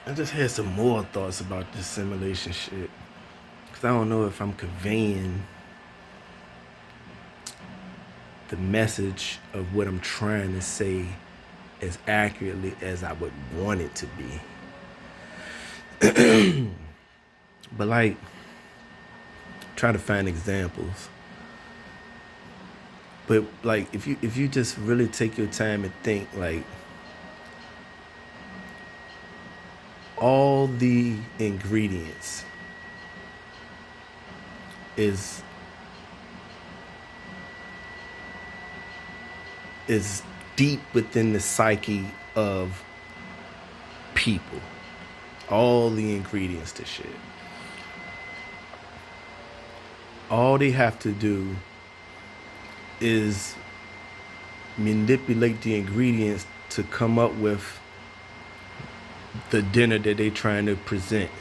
I just had some more thoughts about this simulation shit. Because I don't know if I'm conveying the message of what I'm trying to say as accurately as I would want it to be. But like, try to find examples. But like, if you just really take your time and think, like, all the ingredients is is deep within the psyche of people. All the ingredients to shit. All they have to do is manipulate the ingredients to come up with the dinner that they're trying to present.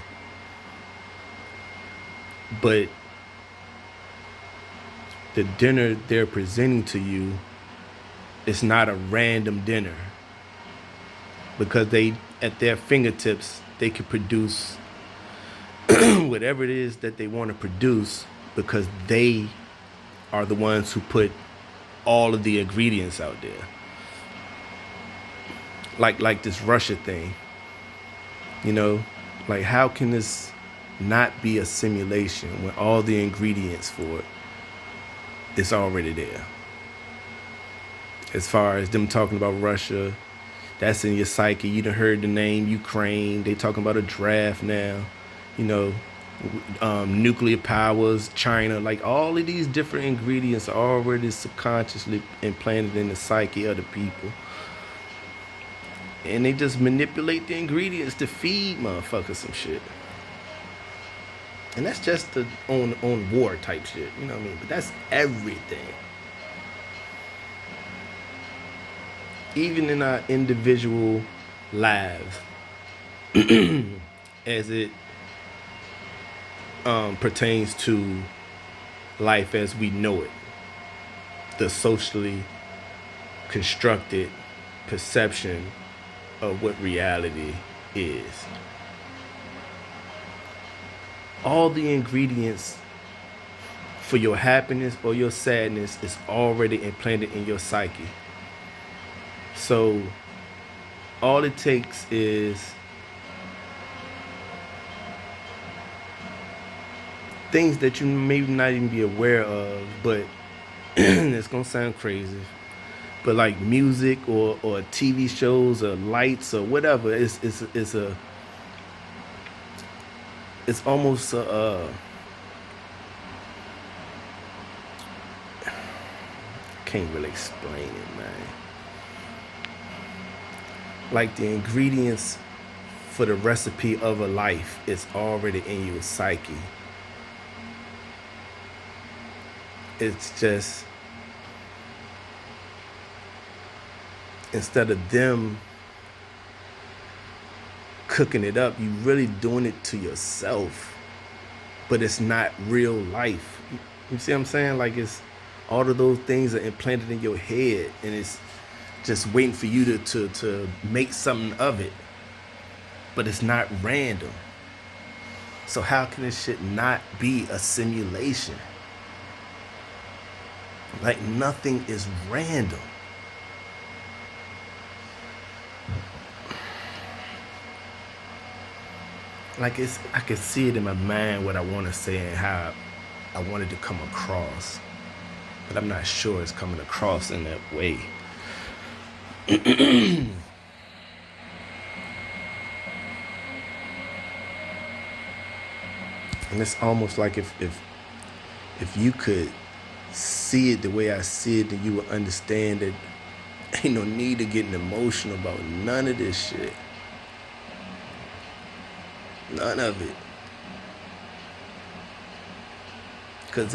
But the dinner they're presenting to you is not a random dinner, because they, at their fingertips, they can produce whatever it is that they want to produce, because they are the ones who put all of the ingredients out there. Like this Russia thing, you know, like, how can this not be a simulation when all the ingredients for it is already there? As far as them talking about Russia, that's in your psyche. You done heard the name Ukraine. They talking about a draft now. You know, nuclear powers, China. Like, all of these different ingredients are already subconsciously implanted in the psyche of the people. And they just manipulate the ingredients to feed motherfuckers some shit. And that's just the on war type shit, you know what I mean? But that's everything. Even in our individual lives, as it pertains to life as we know it, the socially constructed perception of what reality is. All the ingredients for your happiness or your sadness is already implanted in your psyche. So all it takes is things that you may not even be aware of, but it's gonna sound crazy, but like music or TV shows or lights or whatever, it's almost can't really explain it, man. Like, the ingredients for the recipe of a life is already in your psyche. It's just, instead of them cooking it up, you really doing it to yourself. But it's not real life. You see what I'm saying? Like, it's all of those things are implanted in your head, and it's just waiting for you to make something of it. But it's not random. So how can this shit not be a simulation? Like, nothing is random. Like, I can see it in my mind what I want to say and how I want it to come across, but I'm not sure it's coming across in that way. And it's almost like if you could see it the way I see it, then you would understand that ain't no need to get emotional about none of this shit. None of it. Because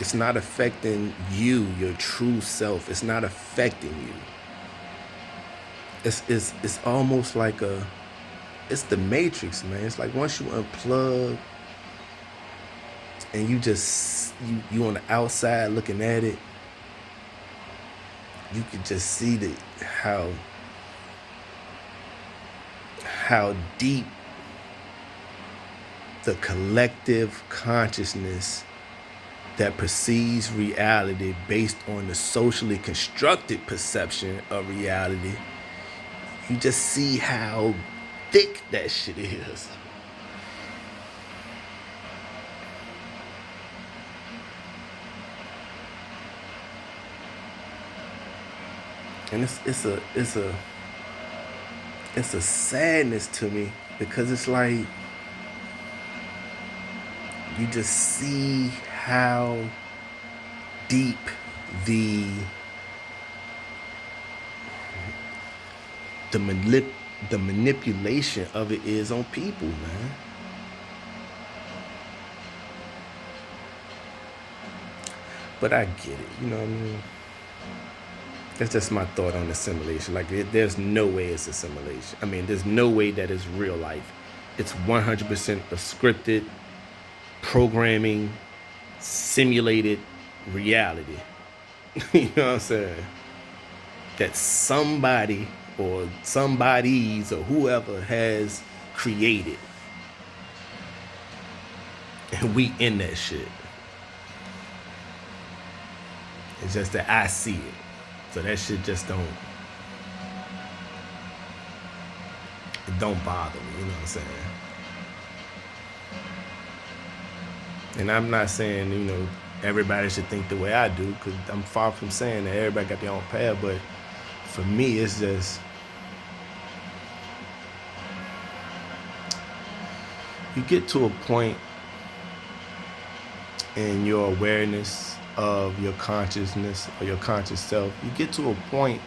it's not affecting you, your true self. It's not affecting you. It's almost like it's the Matrix, man. It's like, once you unplug and you just you on the outside looking at it, you can just see how how deep the collective consciousness that perceives reality based on the socially constructed perception of reality, you just see how thick that shit is. And it's a sadness to me, because it's like you just see how deep the manipulation of it is on people, man. But I get it, you know what I mean? That's just my thought on assimilation. Like, there's no way it's assimilation. I mean, there's no way that it's real life. It's 100% a scripted, programming, simulated reality. You know what I'm saying? That somebody or somebodies or whoever has created. And we in that shit. It's just that I see it. So that shit just don't bother me, you know what I'm saying? And I'm not saying, you know, everybody should think the way I do, because I'm far from saying that everybody got their own path, but for me, it's just, you get to a point in your awareness of your consciousness or your conscious self, you get to a point,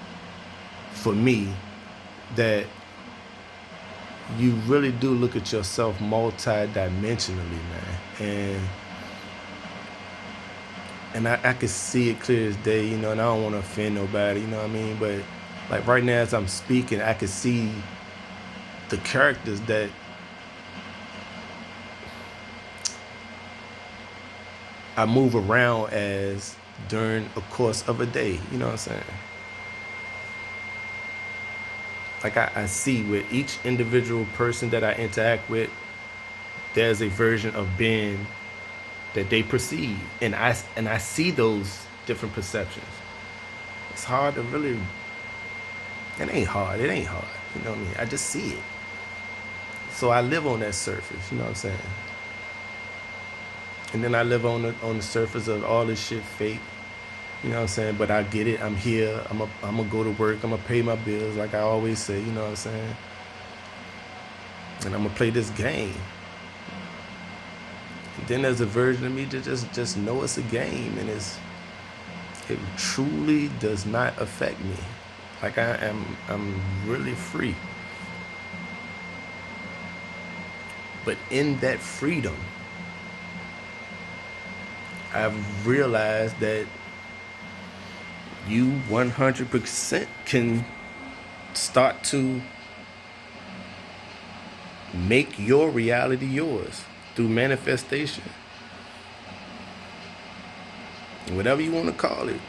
for me, that you really do look at yourself multi-dimensionally, man. And I can see it clear as day, you know, and I don't want to offend nobody, you know what I mean? But like right now as I'm speaking, I can see the characters that I move around as during a course of a day, you know what I'm saying? Like I see with each individual person that I interact with, there's a version of being that they perceive, and I see those different perceptions. It's hard to really. It ain't hard. You know what I mean? I just see it. So I live on that surface. You know what I'm saying? And then I live on the surface of all this shit fake. You know what I'm saying? But I get it. I'm here. I'm gonna go to work. I'm gonna pay my bills, like I always say. You know what I'm saying? And I'm gonna play this game. And then there's a version of me that just know it's a game, and it truly does not affect me. Like I'm really free. But in that freedom, I've realized that you 100% can start to make your reality yours through manifestation. Whatever you want to call it.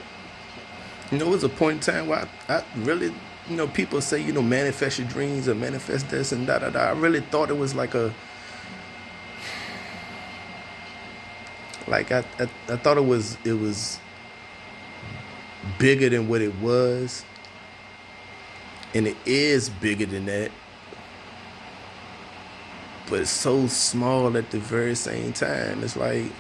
You know, there's a point in time where I really, you know, people say, you know, manifest your dreams or manifest this and da-da-da. I really thought it was like a, like I thought it was bigger than what it was. And it is bigger than that. But it's so small at the very same time. It's like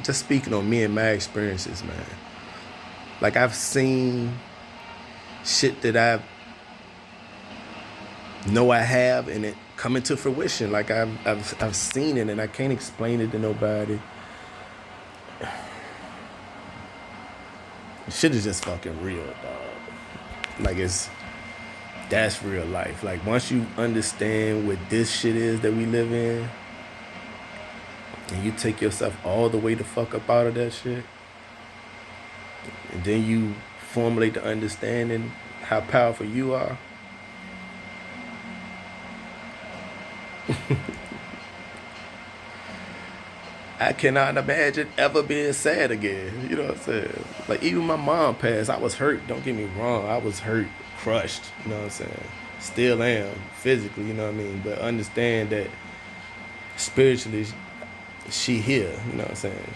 just speaking on me and my experiences, man. Like I've seen shit that I know I have, and it coming to fruition. Like I've seen it, and I can't explain it to nobody. Shit is just fucking real, dog. Like that's real life. Like once you understand what this shit is that we live in, and you take yourself all the way the fuck up out of that shit, and then you formulate the understanding how powerful you are. I cannot imagine ever being sad again. You know what I'm saying? Like even my mom passed, I was hurt. Don't get me wrong, I was hurt, crushed. You know what I'm saying? Still am physically. You know what I mean? But understand that spiritually, she here. You know what I'm saying?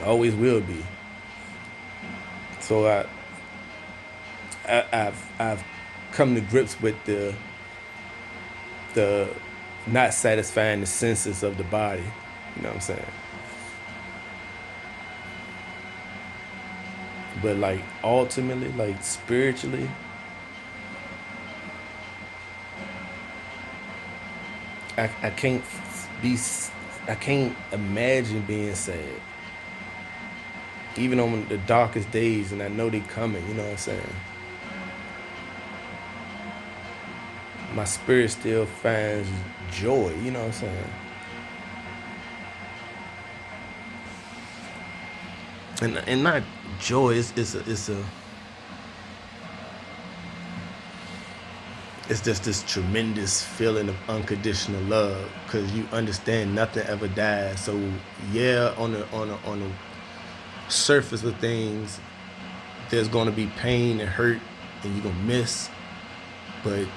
Always will be. So I've come to grips with the not satisfying the senses of the body. You know what I'm saying? But like ultimately, like spiritually, I can't be I can't imagine being sad. Even on the darkest days, and I know they coming. You know what I'm saying? My spirit still finds joy. You know what I'm saying? And not joy. It's just this tremendous feeling of unconditional love because you understand nothing ever dies. So yeah, on the surface of things, there's gonna be pain and hurt, and you're gonna miss. But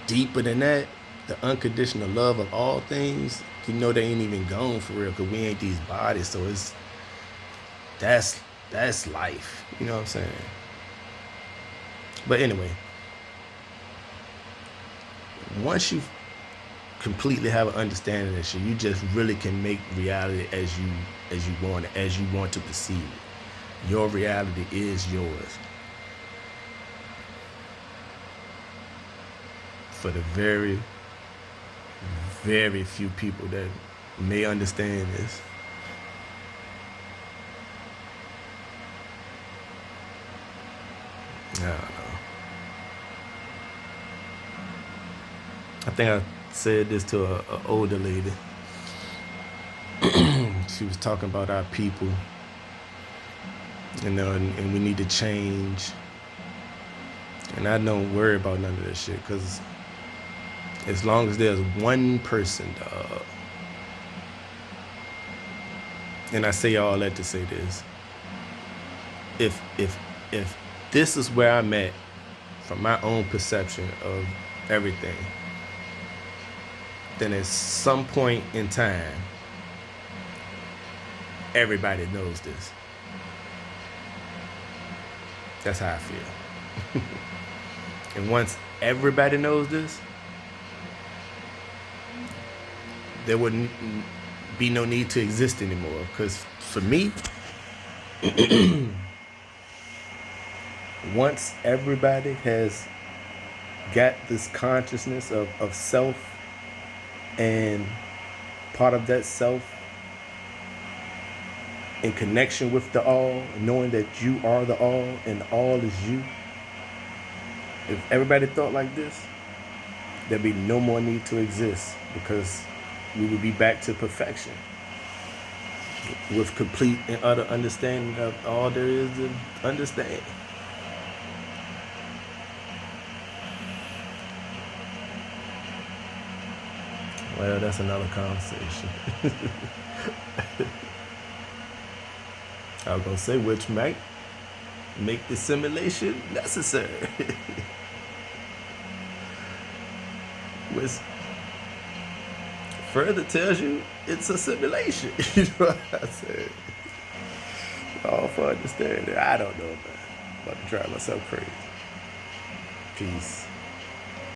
deeper than that, the unconditional love of all things, you know they ain't even gone for real because we ain't these bodies. So that's that's life. You know what I'm saying? But anyway, once you completely have an understanding of this shit, you just really can make reality as you want it, as you want to perceive it. Your reality is yours. For the very, very few people that may understand this. I don't know. I think I said this to a older lady. She was talking about our people, and we need to change. And I don't worry about none of this shit because as long as there's one person, dog, and I say all that to say this, if this is where I'm at from my own perception of everything, then at some point in time, everybody knows this. That's how I feel. And once everybody knows this, there wouldn't be no need to exist anymore. Because for me, once everybody has got this consciousness of self, and part of that self in connection with the all, knowing that you are the all and the all is you. If everybody thought like this, there'd be no more need to exist because we would be back to perfection with complete and utter understanding of all there is to understand. Well, that's another conversation. I was gonna say which might make the simulation necessary. Which further tells you it's a simulation. You know what I said? All for understanding. I don't know, man. I'm about to drive myself crazy. Peace.